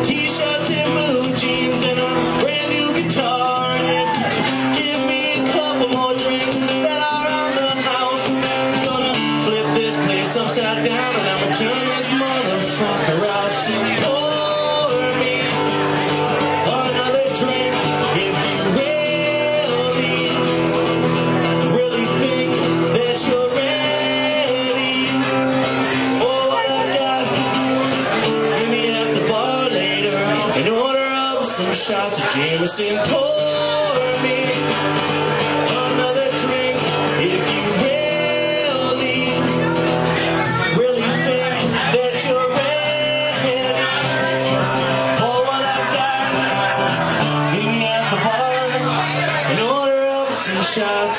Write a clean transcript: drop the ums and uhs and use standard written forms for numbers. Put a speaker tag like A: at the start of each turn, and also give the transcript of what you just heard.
A: T-shirts and blue jeans and a brand new guitar. And if you give me a couple more drinks that are around the house, I'm gonna flip this place upside down and I'ma turn this motherfucker out. So pour me another drink if you really think that you're ready for what I got. Meet me at the bar later and order up some shots of Jameson. Pour me another drink if you really think that you're ready for what I got. Meet me at the bar and order up some shots.